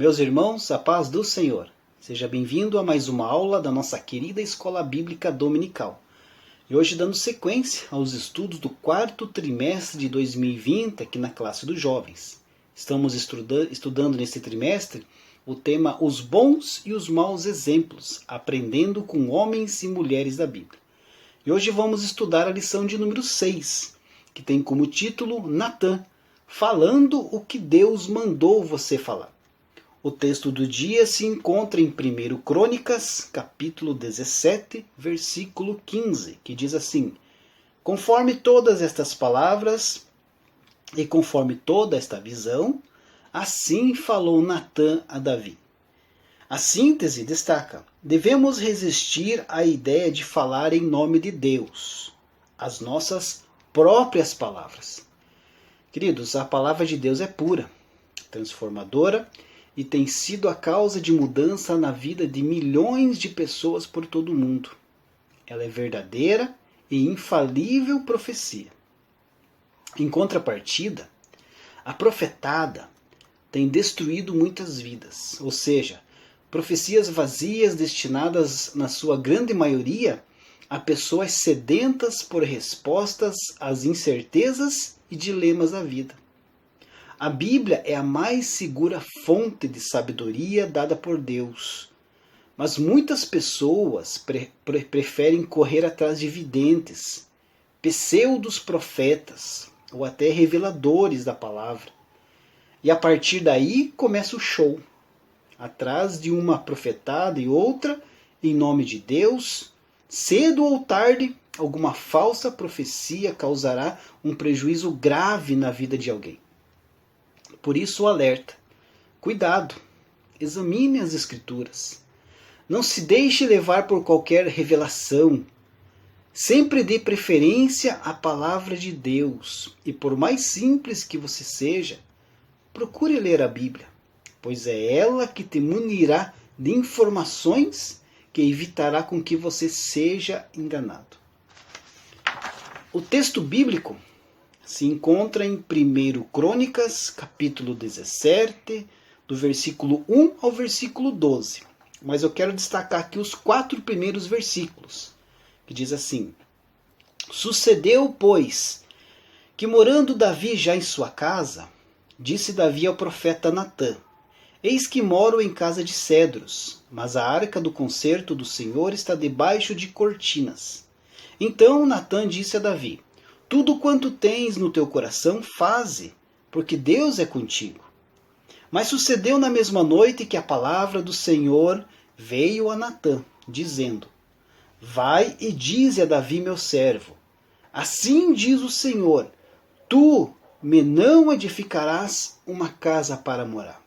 Meus irmãos, a paz do Senhor. Seja bem-vindo a mais uma aula da nossa querida Escola Bíblica Dominical. E hoje dando sequência aos estudos do quarto trimestre de 2020 aqui na classe dos jovens. Estamos estudando nesse trimestre o tema Os Bons e os Maus Exemplos, aprendendo com homens e mulheres da Bíblia. E hoje vamos estudar a lição de número 6, que tem como título Natã, falando o que Deus mandou você falar. O texto do dia se encontra em 1 Crônicas, capítulo 17, versículo 15, que diz assim: Conforme todas estas palavras e conforme toda esta visão, assim falou Natã a Davi. A síntese destaca: devemos resistir à ideia de falar em nome de Deus, as nossas próprias palavras. Queridos, a palavra de Deus é pura, transformadora e tem sido a causa de mudança na vida de milhões de pessoas por todo o mundo. Ela é verdadeira e infalível profecia. Em contrapartida, a profetada tem destruído muitas vidas, ou seja, profecias vazias destinadas, na sua grande maioria, a pessoas sedentas por respostas às incertezas e dilemas da vida. A Bíblia é a mais segura fonte de sabedoria dada por Deus. Mas muitas pessoas preferem correr atrás de videntes, pseudos profetas ou até reveladores da palavra. E a partir daí começa o show. Atrás de uma profetada e outra, em nome de Deus, cedo ou tarde, alguma falsa profecia causará um prejuízo grave na vida de alguém. Por isso o alerta. Cuidado, examine as Escrituras. Não se deixe levar por qualquer revelação. Sempre dê preferência à palavra de Deus. E por mais simples que você seja, procure ler a Bíblia, pois é ela que te munirá de informações que evitará com que você seja enganado. O texto bíblico se encontra em 1 Crônicas, capítulo 17, do versículo 1 ao versículo 12. Mas eu quero destacar aqui os 4 primeiros versículos, que diz assim: Sucedeu, pois, que morando Davi já em sua casa, disse Davi ao profeta Natã: Eis que moro em casa de cedros, mas a arca do concerto do Senhor está debaixo de cortinas. Então Natã disse a Davi: Tudo quanto tens no teu coração, faze, porque Deus é contigo. Mas sucedeu na mesma noite que a palavra do Senhor veio a Natã, dizendo: Vai e dize a Davi meu servo: Assim diz o Senhor, tu me não edificarás uma casa para morar.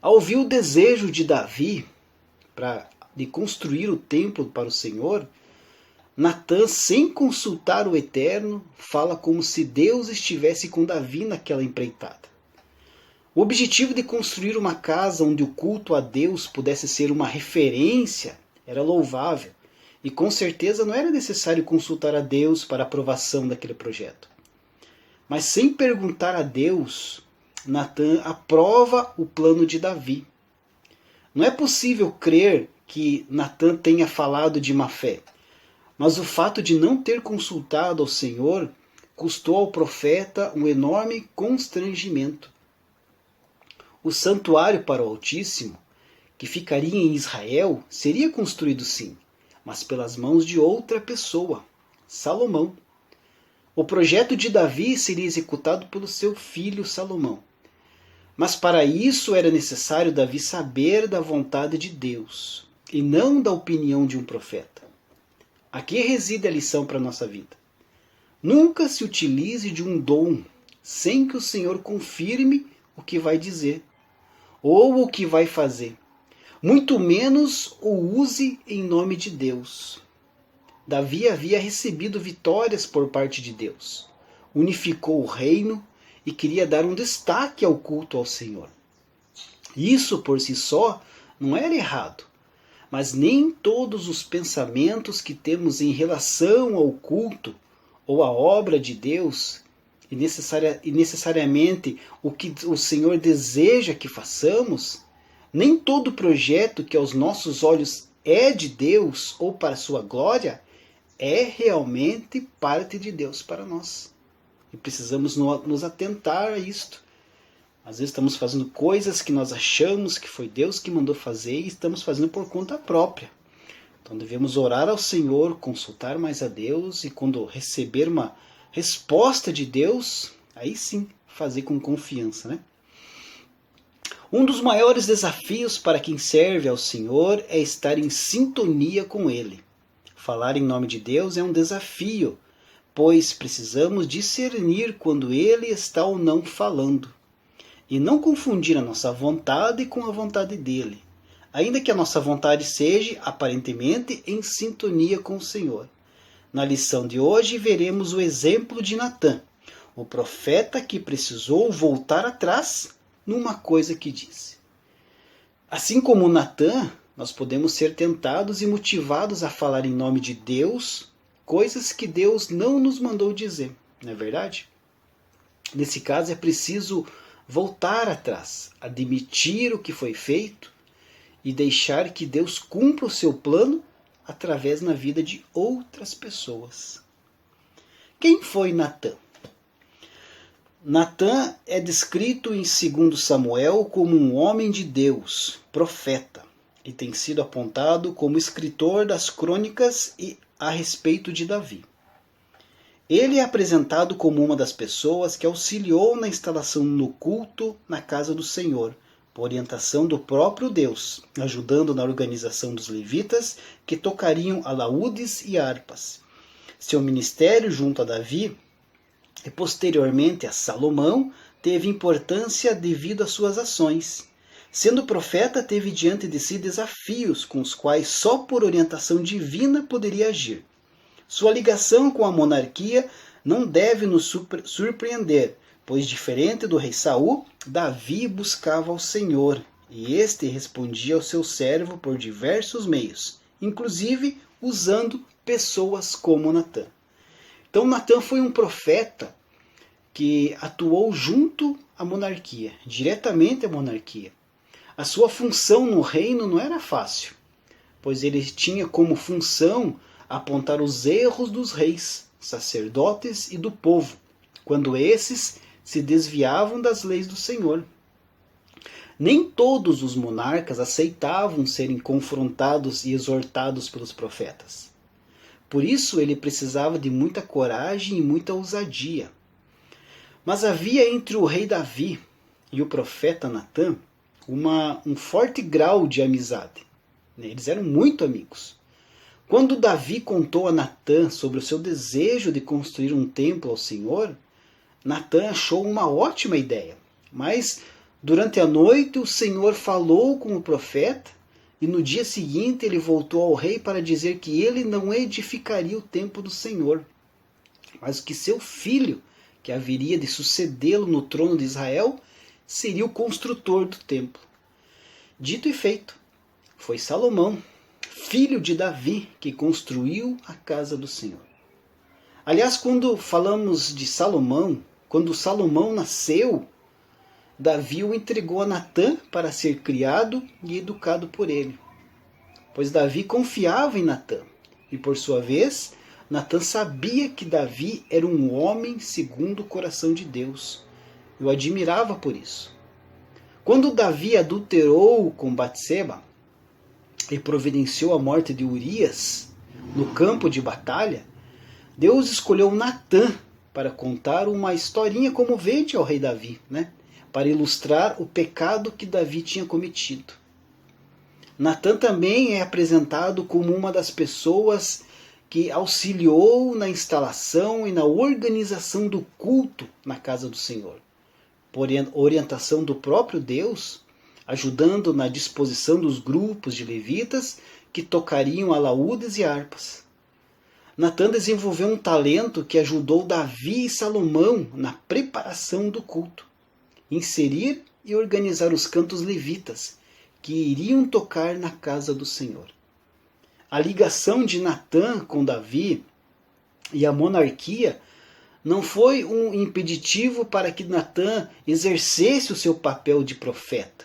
Ao ouvir o desejo de Davi de construir o templo para o Senhor, Natã, sem consultar o Eterno, fala como se Deus estivesse com Davi naquela empreitada. O objetivo de construir uma casa onde o culto a Deus pudesse ser uma referência era louvável, e com certeza não era necessário consultar a Deus para a aprovação daquele projeto. Mas sem perguntar a Deus, Natã aprova o plano de Davi. Não é possível crer que Natã tenha falado de má fé, mas o fato de não ter consultado ao Senhor custou ao profeta um enorme constrangimento. O santuário para o Altíssimo, que ficaria em Israel, seria construído sim, mas pelas mãos de outra pessoa, Salomão. O projeto de Davi seria executado pelo seu filho Salomão. Mas para isso era necessário Davi saber da vontade de Deus, e não da opinião de um profeta. Aqui reside a lição para a nossa vida. Nunca se utilize de um dom sem que o Senhor confirme o que vai dizer, ou o que vai fazer. Muito menos o use em nome de Deus. Davi havia recebido vitórias por parte de Deus. Unificou o reino e queria dar um destaque ao culto ao Senhor. Isso por si só não era errado. Mas nem todos os pensamentos que temos em relação ao culto ou à obra de Deus e necessariamente o que o Senhor deseja que façamos, nem todo projeto que aos nossos olhos é de Deus ou para a sua glória é realmente parte de Deus para nós. E precisamos nos atentar a isto. Às vezes estamos fazendo coisas que nós achamos que foi Deus que mandou fazer e estamos fazendo por conta própria. Então devemos orar ao Senhor, consultar mais a Deus e quando receber uma resposta de Deus, aí sim fazer com confiança, né? Um dos maiores desafios para quem serve ao Senhor é estar em sintonia com Ele. Falar em nome de Deus é um desafio, pois precisamos discernir quando Ele está ou não falando, e não confundir a nossa vontade com a vontade dEle, ainda que a nossa vontade seja, aparentemente, em sintonia com o Senhor. Na lição de hoje veremos o exemplo de Natã, o profeta que precisou voltar atrás numa coisa que disse. Assim como Natã, nós podemos ser tentados e motivados a falar em nome de Deus, coisas que Deus não nos mandou dizer, não é verdade? Nesse caso é preciso voltar atrás, admitir o que foi feito e deixar que Deus cumpra o seu plano através na vida de outras pessoas. Quem foi Natã? Natã é descrito em 2 Samuel como um homem de Deus, profeta, e tem sido apontado como escritor das crônicas a respeito de Davi. Ele é apresentado como uma das pessoas que auxiliou na instalação no culto na casa do Senhor, por orientação do próprio Deus, ajudando na organização dos levitas que tocariam alaúdes e harpas. Seu ministério junto a Davi e posteriormente a Salomão teve importância devido às suas ações. Sendo profeta, teve diante de si desafios com os quais só por orientação divina poderia agir. Sua ligação com a monarquia não deve nos surpreender, pois diferente do rei Saul, Davi buscava ao Senhor, e este respondia ao seu servo por diversos meios, inclusive usando pessoas como Natã. Então Natã foi um profeta que atuou junto à monarquia, diretamente à monarquia. A sua função no reino não era fácil, pois ele tinha como função apontar os erros dos reis, sacerdotes e do povo, quando esses se desviavam das leis do Senhor. Nem todos os monarcas aceitavam serem confrontados e exortados pelos profetas. Por isso ele precisava de muita coragem e muita ousadia. Mas havia entre o rei Davi e o profeta Natã um forte grau de amizade. Eles eram muito amigos. Quando Davi contou a Natã sobre o seu desejo de construir um templo ao Senhor, Natã achou uma ótima ideia. Mas durante a noite o Senhor falou com o profeta e no dia seguinte ele voltou ao rei para dizer que ele não edificaria o templo do Senhor, mas que seu filho, que haveria de sucedê-lo no trono de Israel, seria o construtor do templo. Dito e feito, foi Salomão, filho de Davi, que construiu a casa do Senhor. Aliás, quando falamos de Salomão, quando Salomão nasceu, Davi o entregou a Natã para ser criado e educado por ele. Pois Davi confiava em Natã, e por sua vez, Natã sabia que Davi era um homem segundo o coração de Deus. E o admirava por isso. Quando Davi adulterou com Batseba e providenciou a morte de Urias no campo de batalha, Deus escolheu Natã para contar uma historinha comovente ao rei Davi, para ilustrar o pecado que Davi tinha cometido. Natã também é apresentado como uma das pessoas que auxiliou na instalação e na organização do culto na casa do Senhor, por orientação do próprio Deus, ajudando na disposição dos grupos de levitas que tocariam alaúdes e harpas. Natã desenvolveu um talento que ajudou Davi e Salomão na preparação do culto, inserir e organizar os cantos levitas que iriam tocar na casa do Senhor. A ligação de Natã com Davi e a monarquia não foi um impeditivo para que Natã exercesse o seu papel de profeta.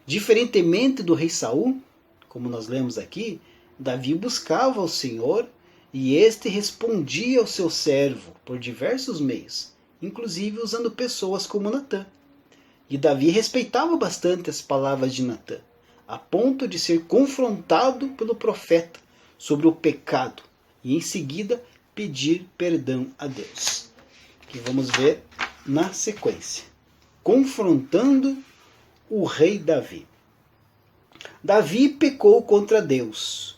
Diferentemente do rei Saul, como nós lemos aqui, Davi buscava o Senhor e este respondia ao seu servo por diversos meios, inclusive usando pessoas como Natã. E Davi respeitava bastante as palavras de Natã, a ponto de ser confrontado pelo profeta sobre o pecado e em seguida pedir perdão a Deus. Que vamos ver na sequência. Confrontando o rei Davi. Davi pecou contra Deus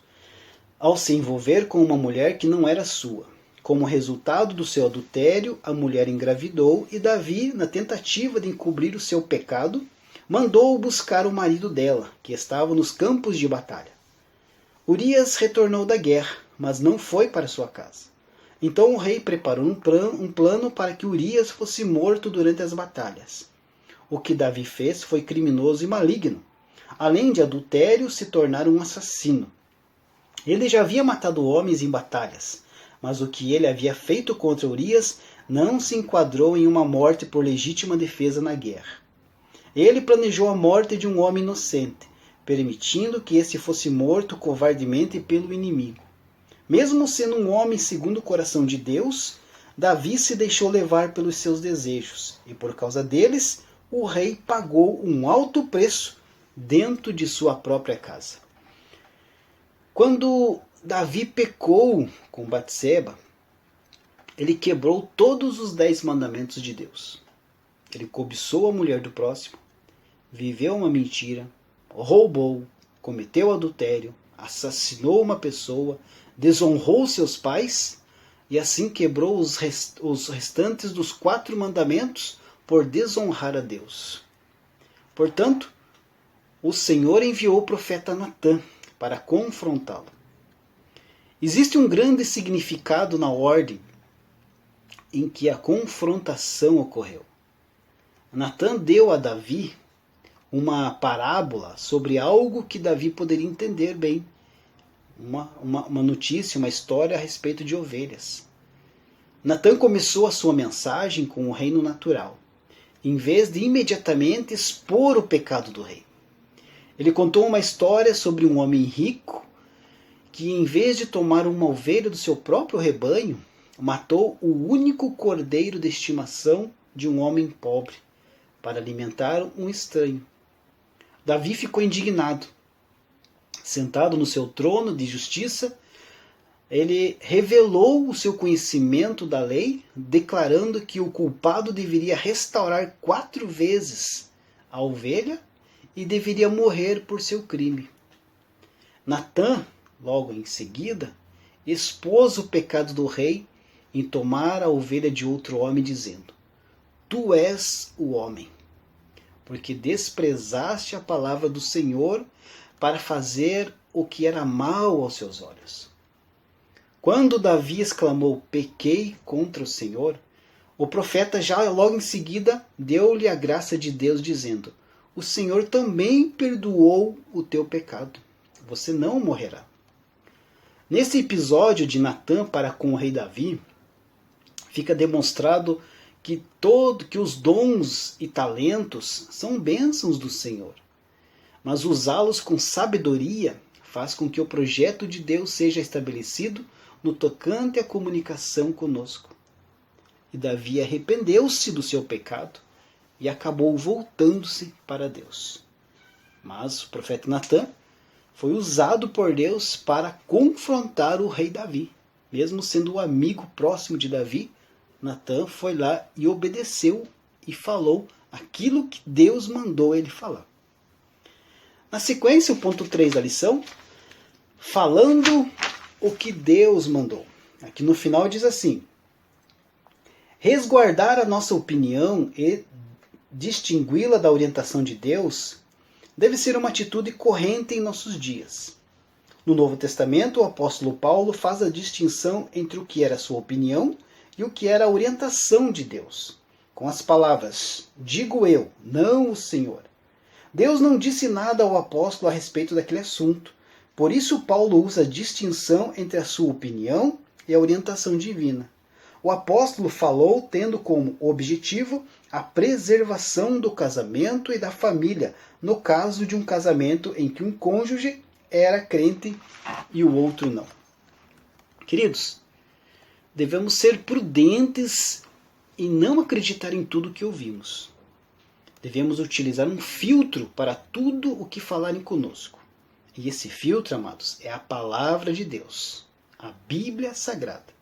ao se envolver com uma mulher que não era sua. Como resultado do seu adultério, a mulher engravidou e Davi, na tentativa de encobrir o seu pecado, mandou buscar o marido dela, que estava nos campos de batalha. Urias retornou da guerra, mas não foi para sua casa. Então o rei preparou um plano para que Urias fosse morto durante as batalhas. O que Davi fez foi criminoso e maligno. Além de adultério, se tornar um assassino. Ele já havia matado homens em batalhas, mas o que ele havia feito contra Urias não se enquadrou em uma morte por legítima defesa na guerra. Ele planejou a morte de um homem inocente, permitindo que esse fosse morto covardemente pelo inimigo. Mesmo sendo um homem segundo o coração de Deus, Davi se deixou levar pelos seus desejos, e por causa deles, o rei pagou um alto preço dentro de sua própria casa. Quando Davi pecou com Batseba, ele quebrou todos os 10 mandamentos de Deus. Ele cobiçou a mulher do próximo, viveu uma mentira, roubou, cometeu adultério, assassinou uma pessoa, desonrou seus pais e assim quebrou os restantes dos 4 mandamentos por desonrar a Deus. Portanto, o Senhor enviou o profeta Natã para confrontá-lo. Existe um grande significado na ordem em que a confrontação ocorreu. Natã deu a Davi uma parábola sobre algo que Davi poderia entender bem. Uma notícia, uma história a respeito de ovelhas. Natã começou a sua mensagem com o reino natural, em vez de imediatamente expor o pecado do rei. Ele contou uma história sobre um homem rico que, em vez de tomar uma ovelha do seu próprio rebanho, matou o único cordeiro de estimação de um homem pobre para alimentar um estranho. Davi ficou indignado. Sentado no seu trono de justiça, ele revelou o seu conhecimento da lei, declarando que o culpado deveria restaurar 4 vezes a ovelha e deveria morrer por seu crime. Natã, logo em seguida, expôs o pecado do rei em tomar a ovelha de outro homem, dizendo: Tu és o homem, porque desprezaste a palavra do Senhor para fazer o que era mal aos seus olhos. Quando Davi exclamou: Pequei contra o Senhor, o profeta já logo em seguida deu-lhe a graça de Deus, dizendo: O Senhor também perdoou o teu pecado. Você não morrerá. Nesse episódio de Natã para com o rei Davi, fica demonstrado que os dons e talentos são bênçãos do Senhor. Mas usá-los com sabedoria faz com que o projeto de Deus seja estabelecido no tocante à comunicação conosco. E Davi arrependeu-se do seu pecado e acabou voltando-se para Deus. Mas o profeta Natã foi usado por Deus para confrontar o rei Davi. Mesmo sendo o amigo próximo de Davi, Natã foi lá e obedeceu e falou aquilo que Deus mandou ele falar. Na sequência, o ponto 3 da lição, falando o que Deus mandou. Aqui no final diz assim: resguardar a nossa opinião e distingui-la da orientação de Deus deve ser uma atitude corrente em nossos dias. No Novo Testamento, o apóstolo Paulo faz a distinção entre o que era sua opinião e o que era a orientação de Deus, com as palavras: digo eu, não o Senhor. Deus não disse nada ao apóstolo a respeito daquele assunto. Por isso Paulo usa a distinção entre a sua opinião e a orientação divina. O apóstolo falou tendo como objetivo a preservação do casamento e da família, no caso de um casamento em que um cônjuge era crente e o outro não. Queridos, devemos ser prudentes e não acreditar em tudo que ouvimos. Devemos utilizar um filtro para tudo o que falarem conosco. E esse filtro, amados, é a palavra de Deus, a Bíblia Sagrada.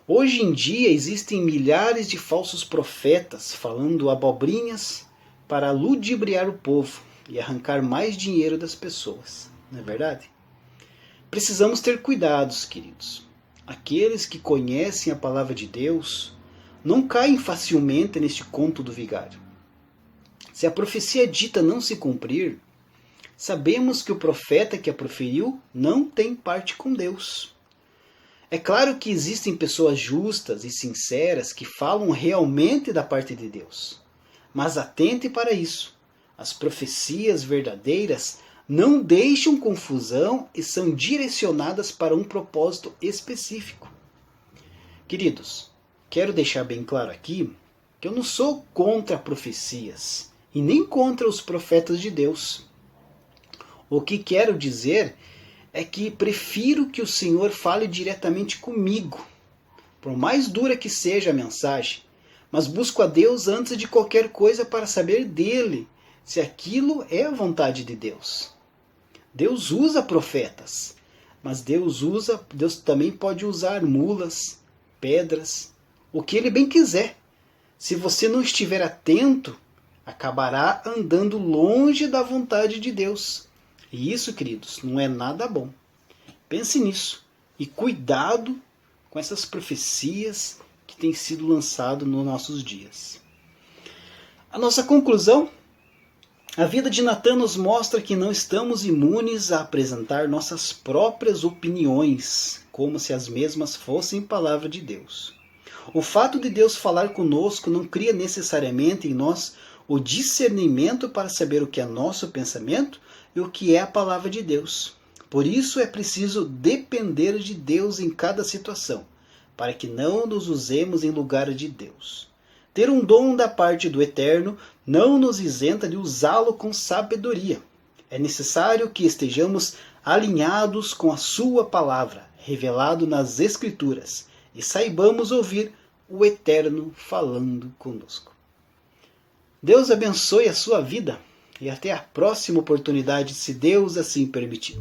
Hoje em dia existem milhares de falsos profetas falando abobrinhas para ludibriar o povo e arrancar mais dinheiro das pessoas. Não é verdade? Precisamos ter cuidados, queridos. Aqueles que conhecem a palavra de Deus não caem facilmente neste conto do vigário. Se a profecia dita não se cumprir, sabemos que o profeta que a proferiu não tem parte com Deus. É claro que existem pessoas justas e sinceras que falam realmente da parte de Deus. Mas atente para isso. As profecias verdadeiras não deixam confusão e são direcionadas para um propósito específico. Queridos, quero deixar bem claro aqui que eu não sou contra profecias e nem contra os profetas de Deus. O que quero dizer é que prefiro que o Senhor fale diretamente comigo, por mais dura que seja a mensagem, mas busco a Deus antes de qualquer coisa para saber dele, se aquilo é a vontade de Deus. Deus usa profetas, mas Deus também pode usar mulas, pedras, o que ele bem quiser. Se você não estiver atento, acabará andando longe da vontade de Deus. E isso, queridos, não é nada bom. Pense nisso. E cuidado com essas profecias que têm sido lançadas nos nossos dias. A nossa conclusão: a vida de Natan nos mostra que não estamos imunes a apresentar nossas próprias opiniões, como se as mesmas fossem palavra de Deus. O fato de Deus falar conosco não cria necessariamente em nós o discernimento para saber o que é nosso pensamento e o que é a palavra de Deus. Por isso é preciso depender de Deus em cada situação, para que não nos usemos em lugar de Deus. Ter um dom da parte do Eterno não nos isenta de usá-lo com sabedoria. É necessário que estejamos alinhados com a sua palavra, revelado nas Escrituras, e saibamos ouvir o Eterno falando conosco. Deus abençoe a sua vida e até a próxima oportunidade, se Deus assim permitir.